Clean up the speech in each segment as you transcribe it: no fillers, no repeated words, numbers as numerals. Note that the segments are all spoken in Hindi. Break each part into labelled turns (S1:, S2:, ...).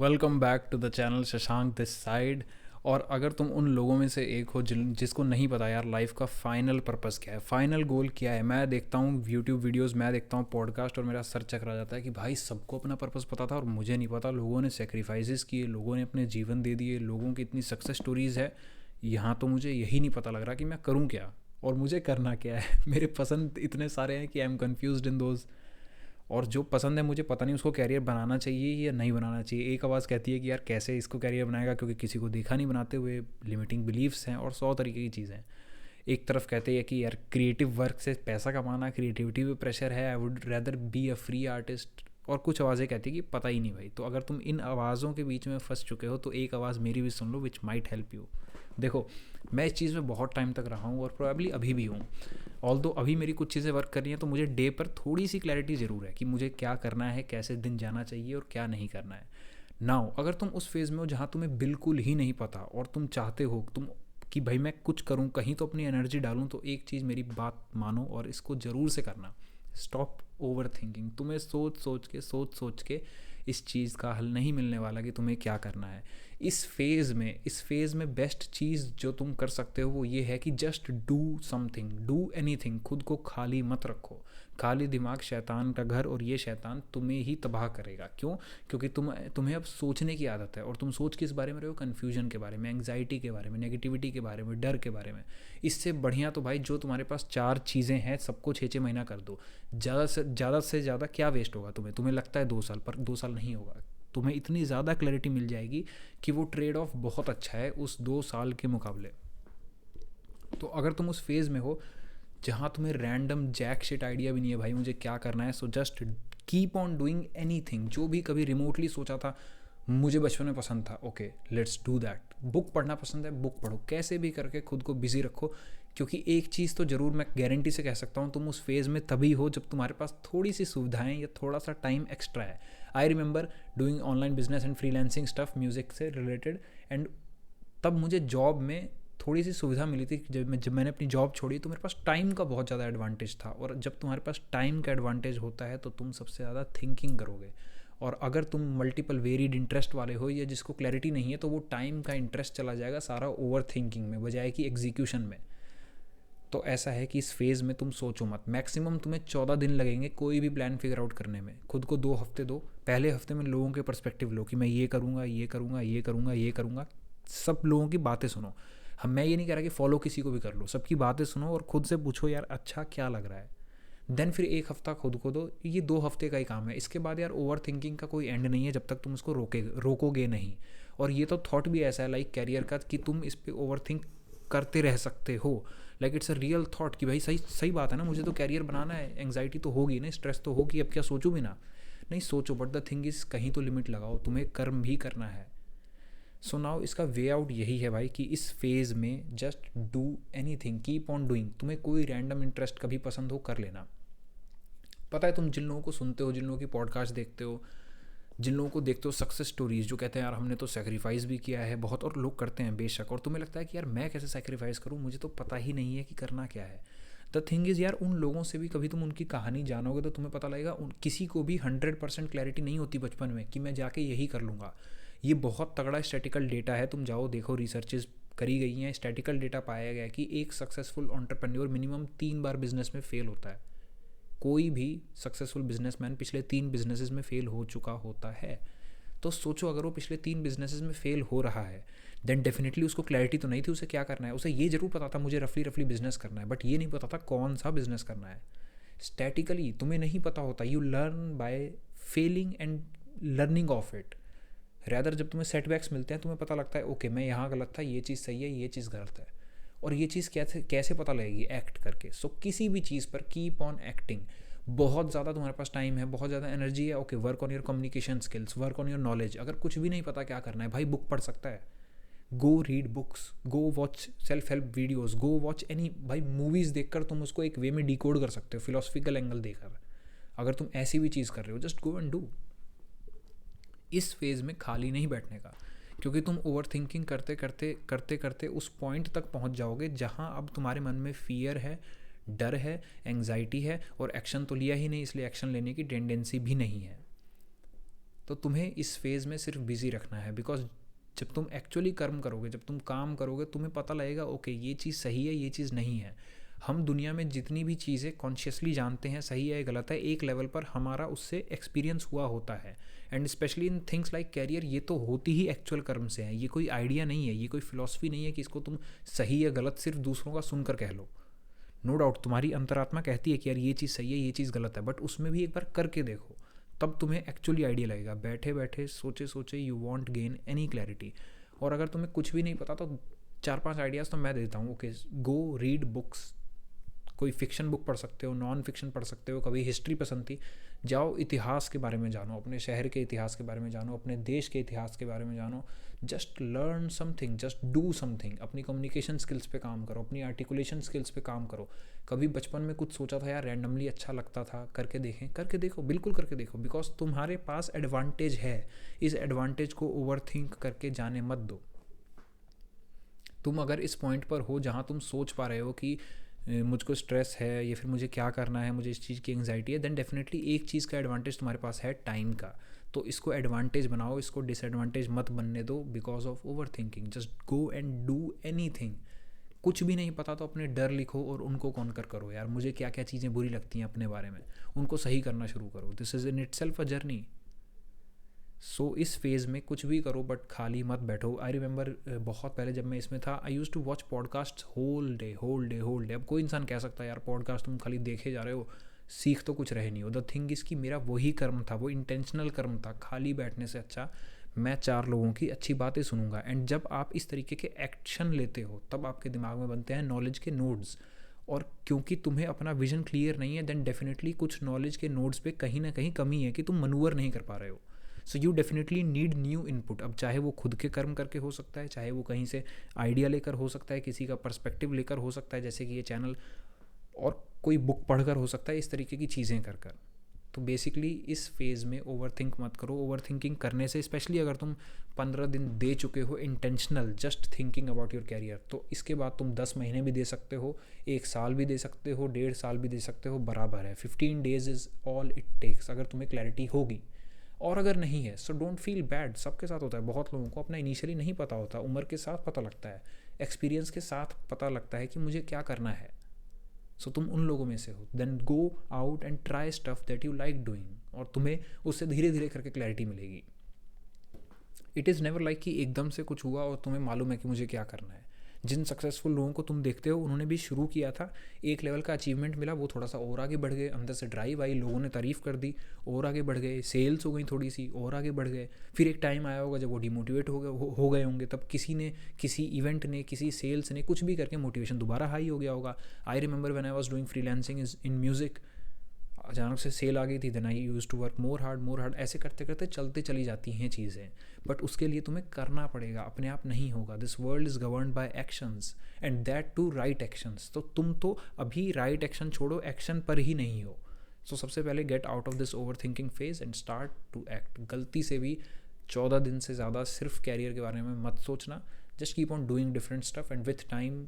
S1: Welcome back to the channel Shashank this side. और अगर तुम उन लोगों में से एक हो जिसको नहीं पता यार लाइफ का फाइनल पर्पस क्या है, फाइनल गोल क्या है। मैं देखता हूँ यूट्यूब वीडियोस, मैं देखता हूँ पॉडकास्ट और मेरा सर चकरा जाता है कि भाई सबको अपना पर्पस पता था और मुझे नहीं पता। लोगों ने सेक्रीफाइसेस किए, लोगों ने अपने जीवन दे दिए, लोगों की इतनी सक्सेस स्टोरीज़ है। यहाँ तो मुझे यही नहीं पता लग रहा कि मैं करूँ क्या और मुझे करना क्या है। मेरे पसंद इतने सारे हैं कि I am confuse in those. और जो पसंद है मुझे पता नहीं उसको कैरियर बनाना चाहिए या नहीं बनाना चाहिए। एक आवाज़ कहती है कि यार कैसे इसको कैरियर बनाएगा क्योंकि किसी को देखा नहीं बनाते हुए, लिमिटिंग बिलीव्स हैं और 100 तरीके की चीज़ें हैं। एक तरफ कहते हैं कि यार क्रिएटिव वर्क से पैसा कमाना, क्रिएटिविटी पे प्रेशर है, I would rather be a free artist. और कुछ आवाज़ें कहती है कि पता ही नहीं भाई। तो अगर तुम इन आवाज़ों के बीच में फंस चुके हो तो एक आवाज़ मेरी भी सुन लो, विच माइट हेल्प यू। देखो, मैं इस चीज़ में बहुत टाइम तक रहा हूँ और प्रोबेबली अभी भी हूँ। ऑल्दो अभी मेरी कुछ चीज़ें वर्क कर रही हैं तो मुझे डे पर थोड़ी सी क्लैरिटी ज़रूर है कि मुझे क्या करना है, कैसे दिन जाना चाहिए और क्या नहीं करना है। नाउ अगर तुम उस फेज़ में हो जहाँ तुम्हें बिल्कुल ही नहीं पता और तुम चाहते हो तुम कि भाई मैं कुछ करूँ, कहीं तो अपनी एनर्जी डालूँ, तो एक चीज़ मेरी बात मानो और इसको ज़रूर से करना। Stop over thinking. तुम्हें सोच सोच के इस चीज़ का हल नहीं मिलने वाला कि तुम्हें क्या करना है। इस फेज़ में बेस्ट चीज़ जो तुम कर सकते हो वो ये है कि just do something, do anything. खुद को खाली मत रखो। खाली दिमाग शैतान का घर और ये शैतान तुम्हें ही तबाह करेगा। क्यों? क्योंकि तुम्हें अब सोचने की आदत है और तुम सोच किस बारे में रहे हो? कन्फ्यूजन के बारे में, एंग्जाइटी के बारे में, नेगेटिविटी के बारे में, डर के बारे में। इससे बढ़िया तो भाई जो तुम्हारे पास चार चीज़ें हैं सबको 6 6 महीना कर दो। ज़्यादा से ज़्यादा क्या वेस्ट होगा तुम्हें लगता है 2 साल, पर 2 साल नहीं होगा। तुम्हें इतनी ज़्यादा क्लैरिटी मिल जाएगी कि वो ट्रेड ऑफ बहुत अच्छा है उस 2 साल के मुकाबले। तो अगर तुम उस फेज़ में हो जहाँ तुम्हें रैंडम जैक शिट आइडिया भी नहीं है भाई मुझे क्या करना है, so just keep on doing any thing. जो भी कभी रिमोटली सोचा था मुझे बचपन में पसंद था, okay let's do that. Book पढ़ना पसंद है, बुक पढ़ो। कैसे भी करके खुद को बिजी रखो। क्योंकि एक चीज़ तो ज़रूर मैं गारंटी से कह सकता हूँ, तुम उस फेज़ में तभी हो जब तुम्हारे पास थोड़ी सी सुविधाएं या थोड़ा सा टाइम एक्स्ट्रा है। I remember doing online business and freelancing stuff music से रिलेटेड। एंड तब मुझे जॉब में थोड़ी सी सुविधा मिली थी। जब मैंने अपनी जॉब छोड़ी तो मेरे पास टाइम का बहुत ज़्यादा एडवांटेज था। और जब तुम्हारे पास टाइम का एडवांटेज होता है तो तुम सबसे ज़्यादा थिंकिंग करोगे। और अगर तुम मल्टीपल वेरिड इंटरेस्ट वाले हो या जिसको क्लैरिटी नहीं है तो वो टाइम का इंटरेस्ट चला जाएगा सारा ओवर थिंकिंग में बजाय कि एग्जीक्यूशन में। तो ऐसा है कि इस फेज़ में तुम सोचो मत। मैक्सिमम तुम्हें 14 दिन लगेंगे कोई भी प्लान फिगर आउट करने में। खुद को 2 हफ्ते दो। पहले हफ्ते में लोगों के पर्सपेक्टिव लो कि मैं ये करूँगा, ये करूँगा, ये करूँगा, ये करूँगा। सब लोगों की बातें सुनो। हम मैं ये नहीं कह रहा कि फॉलो किसी को भी कर लो, सबकी बातें सुनो और खुद से पूछो यार अच्छा क्या लग रहा है। देन फिर 1 हफ्ता खुद को दो। ये 2 हफ्ते का ही काम है। इसके बाद यार ओवर थिंकिंग का कोई एंड नहीं है जब तक तुम उसको रोकोगे नहीं। और ये तो थॉट भी ऐसा है लाइक कैरियर का कि तुम इस पर ओवर थिंक करते रह सकते हो। Like it's a real thought कि भाई सही सही बात है ना, मुझे तो कैरियर बनाना है। एंग्जाइटी तो होगी ना, स्ट्रेस तो होगी, अब क्या सोचूं भी ना। नहीं सोचो, बट द थिंग इज़ कहीं तो लिमिट लगाओ, तुम्हें कर्म भी करना है। सो नाउ इसका वे आउट यही है भाई कि इस फेज़ में just do any thing, keep on doing. तुम्हें कोई रैंडम इंटरेस्ट कभी पसंद हो कर लेना। पता है तुम जिन लोगों को सुनते हो, जिन लोगों की पॉडकास्ट देखते हो, जिन लोगों को देखते हो सक्सेस स्टोरीज, जो कहते हैं यार हमने तो सेक्रीफाइस भी किया है बहुत, और लोग करते हैं बेशक, और तुम्हें लगता है कि यार मैं कैसे सेक्रीफाइस करूँ, मुझे तो पता ही नहीं है कि करना क्या है। द थिंग इज़ यार उन लोगों से भी कभी तुम उनकी कहानी जानोगे तो तुम्हें पता लगेगा किसी को भी 100% क्लैरिटी नहीं होती बचपन में कि मैं जाके यही कर लूँगा। ये बहुत तगड़ा स्टैटिकल डेटा है, तुम जाओ देखो, रिसर्चेज करी गई हैं, स्टैटिकल डेटा पाया गया है कि एक सक्सेसफुल एंटरप्रेन्योर मिनिमम 3 बार बिजनेस में फेल होता है। कोई भी सक्सेसफुल बिजनेसमैन पिछले 3 बिजनेसेस में फेल हो चुका होता है। तो सोचो अगर वो पिछले 3 बिजनेसेस में फेल हो रहा है देन डेफिनेटली उसको क्लैरिटी तो नहीं थी उसे क्या करना है। उसे ये जरूर पता था मुझे रफली रफली बिजनेस करना है, बट ये नहीं पता था कौन सा बिजनेस करना है। स्टैटिकली तुम्हें नहीं पता होता, you learn by failing and learning of it. Rather जब तुम्हें सेटबैक्स मिलते हैं तुम्हें पता लगता है ओके मैं यहाँ गलत था, ये चीज़ सही है, ये चीज़ गलत है। और ये चीज़ कैसे कैसे पता लगेगी? एक्ट करके। सो किसी भी चीज़ पर कीप ऑन एक्टिंग। बहुत ज़्यादा तुम्हारे पास टाइम है, बहुत ज़्यादा एनर्जी है, okay work on your communication skills, work on your knowledge. अगर कुछ भी नहीं पता क्या करना है भाई, बुक पढ़ सकता है। गो read books, go watch self help videos, go watch any भाई मूवीज़ देखकर तुम उसको एक वे में डिकोड कर सकते हो, फिलोसफिकल एंगल देकर। अगर तुम ऐसी भी चीज़ कर रहे हो जस्ट गो एंड डू। इस फेज़ में खाली नहीं बैठने का, क्योंकि तुम ओवर थिंकिंग करते करते करते करते उस पॉइंट तक पहुंच जाओगे जहां अब तुम्हारे मन में फियर है, डर है, एंग्जाइटी है, और एक्शन तो लिया ही नहीं इसलिए एक्शन लेने की टेंडेंसी भी नहीं है। तो तुम्हें इस फेज़ में सिर्फ बिजी रखना है, बिकॉज जब तुम एक्चुअली कर्म करोगे, जब तुम काम करोगे, तुम्हें पता लगेगा ओके ये चीज़ सही है, ये चीज़ नहीं है। हम दुनिया में जितनी भी चीज़ें कॉन्शियसली जानते हैं सही है गलत है, एक लेवल पर हमारा उससे एक्सपीरियंस हुआ होता है। And specially in things like career, ये तो होती ही एक्चुअल कर्म से है। ये कोई आइडिया नहीं है, ये कोई फिलॉसफी नहीं है कि इसको तुम सही या गलत सिर्फ दूसरों का सुनकर कह लो। नो डाउट तुम्हारी अंतरात्मा कहती है कि यार ये चीज़ सही है, ये चीज़ गलत है, बट उसमें भी एक बार करके देखो, तब तुम्हें एक्चुअली आइडिया लगेगा। बैठे बैठे सोचे सोचे you want gain any clarity. और अगर तुम्हें कुछ भी नहीं पता तो 4-5 आइडियाज़ तो मैं देता हूँ। ओके, गो रीड बुक्स। कोई फिक्शन बुक पढ़ सकते हो, नॉन फिक्शन पढ़ सकते हो। कभी हिस्ट्री पसंद थी, जाओ इतिहास के बारे में जानो, अपने शहर के इतिहास के बारे में जानो, अपने देश के इतिहास के बारे में जानो। Just learn something, just do something. अपनी कम्युनिकेशन स्किल्स पे काम करो, अपनी आर्टिकुलेशन स्किल्स पे काम करो। कभी बचपन में कुछ सोचा था यार रैंडमली अच्छा लगता था, करके देखें, करके देखो, बिल्कुल करके देखो, बिकॉज तुम्हारे पास एडवांटेज है। इस एडवांटेज को ओवर थिंक करके जाने मत दो। तुम अगर इस पॉइंट पर हो जहाँ तुम सोच पा रहे हो कि मुझको स्ट्रेस है या फिर मुझे क्या करना है, मुझे इस चीज़ की एंग्जाइटी है, देन डेफिनेटली एक चीज़ का एडवांटेज तुम्हारे पास है, टाइम का। तो इसको एडवांटेज बनाओ, इसको डिसएडवांटेज मत बनने दो because of over thinking. Just go and do any thing. कुछ भी नहीं पता तो अपने डर लिखो और उनको कॉन्कर करो। यार मुझे क्या क्या चीज़ें बुरी लगती हैं अपने बारे में, उनको सही करना शुरू करो। This is in itself a journey. So इस फेज़ में कुछ भी करो बट खाली मत बैठो। आई रिमेंबर बहुत पहले जब मैं इसमें था, I use to watch podcast whole day whole day whole day. अब कोई इंसान कह सकता है यार पॉडकास्ट तुम खाली देखे जा रहे हो, सीख तो कुछ रहे नहीं हो। द थिंग इज़ कि मेरा वही कर्म था, वो इंटेंशनल कर्म था। खाली बैठने से अच्छा मैं 4 लोगों की अच्छी बातें सुनूंगा। एंड जब आप इस तरीके के एक्शन लेते हो तब आपके दिमाग में बनते हैं नॉलेज के नोड्स। और क्योंकि तुम्हें अपना विजन क्लियर नहीं है, देन डेफिनेटली कुछ नॉलेज के नोड्स पे कहीं ना कहीं कमी है कि तुम मनूवर नहीं कर पा रहे हो। So you definitely need new input. अब चाहे वो खुद के कर्म करके हो सकता है, चाहे वो कहीं से आइडिया लेकर हो सकता है, किसी का पर्सपेक्टिव लेकर हो सकता है जैसे कि ये चैनल, और कोई बुक पढ़कर हो सकता है, इस तरीके की चीज़ें कर कर। तो बेसिकली इस फेज़ में ओवर थिंक मत करो। ओवर थिंकिंग करने से, स्पेशली अगर तुम 15 दिन दे चुके हो intentional just thinking about your career, तो इसके बाद तुम 10 महीने भी दे सकते हो, 1 साल भी दे सकते हो, 1.5 साल भी दे सकते हो, बराबर है। 15 days is all it takes अगर तुम्हें क्लैरिटी होगी। और अगर नहीं है सो डोंट फील बैड। सबके साथ होता है, बहुत लोगों को अपना इनिशियली नहीं पता होता, उम्र के साथ पता लगता है, एक्सपीरियंस के साथ पता लगता है कि मुझे क्या करना है। सो तुम उन लोगों में से हो। Then go out and try stuff that you like doing, और तुम्हें उससे धीरे धीरे करके क्लैरिटी मिलेगी। इट इज़ नेवर लाइक कि एकदम से कुछ हुआ और तुम्हें मालूम है कि मुझे क्या करना है। जिन सक्सेसफुल लोगों को तुम देखते हो उन्होंने भी शुरू किया था, एक लेवल का अचीवमेंट मिला, वो थोड़ा सा और आगे बढ़ गए, अंदर से ड्राइव आई, लोगों ने तारीफ़ कर दी, और आगे बढ़ गए, सेल्स हो गई थोड़ी सी, और आगे बढ़ गए। फिर एक टाइम आया होगा जब वो डिमोटिवेट हो गए होंगे, तब किसी ने, किसी इवेंट ने, किसी सेल्स ने, कुछ भी करके मोटिवेशन दोबारा हाई हो गया होगा। I remember when I was doing freelancing in music, अचानक से सेल आ गई थी, then I use to work more hard. ऐसे करते करते चलते चली जाती हैं चीज़ें, बट उसके लिए तुम्हें करना पड़ेगा, अपने आप नहीं होगा। This world is governed by actions, and that too right actions. तो तुम तो अभी राइट एक्शन छोड़ो, एक्शन पर ही नहीं हो। सो सबसे पहले get out of this over thinking phase and start to act. गलती से भी 14 दिन से ज़्यादा सिर्फ कैरियर के बारे में मत सोचना। Just keep on doing different stuff and with time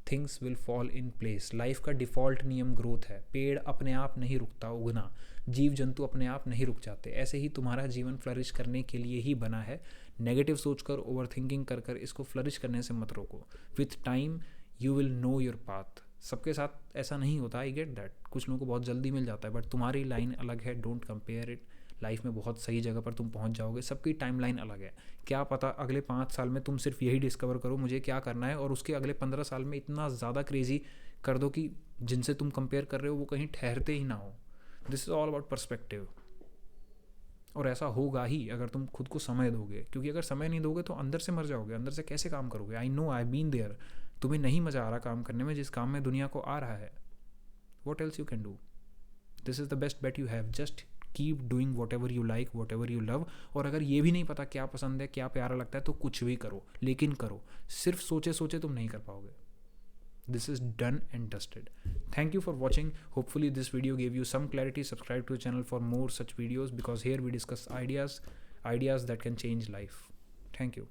S1: things will fall in place. Life का डिफ़ॉल्ट नियम ग्रोथ है। पेड़ अपने आप नहीं रुकता उगना, जीव जंतु अपने आप नहीं रुक जाते। ऐसे ही तुम्हारा जीवन फ्लरिश करने के लिए ही बना है। नेगेटिव सोचकर, ओवर थिंकिंग कर कर इसको फ्लरिश करने से मत रोको। With time you will know your path. सबके साथ ऐसा नहीं होता, आई गेट दैट, कुछ लोगों को बहुत जल्दी मिल जाता है, बट तुम्हारी लाइन अलग है। Don't compare it. लाइफ में बहुत सही जगह पर तुम पहुंच जाओगे, सबकी टाइमलाइन अलग है। क्या पता अगले 5 साल में तुम सिर्फ यही डिस्कवर करो मुझे क्या करना है, और उसके अगले 15 साल में इतना ज़्यादा क्रेजी कर दो कि जिनसे तुम कंपेयर कर रहे हो वो कहीं ठहरते ही ना हो। This is all about perspective. और ऐसा होगा ही अगर तुम खुद को समय दोगे, क्योंकि अगर समय नहीं दोगे तो अंदर से मर जाओगे। अंदर से कैसे काम करोगे? I know, I been there. तुम्हें नहीं मज़ा आ रहा काम करने में जिस काम में दुनिया को आ रहा है। What else you can do? This is the best bet you have. Just keep doing what ever you like, what ever you love. और अगर ये भी नहीं पता क्या पसंद है, क्या प्यारा लगता है, तो कुछ भी करो, लेकिन करो। सिर्फ सोचे सोचे तुम नहीं कर पाओगे। This is done and dusted. Thank you for watching. Hopefully this video gave you some clarity. Subscribe to the channel for more such videos, because here we discuss ideas that can change life. Thank you.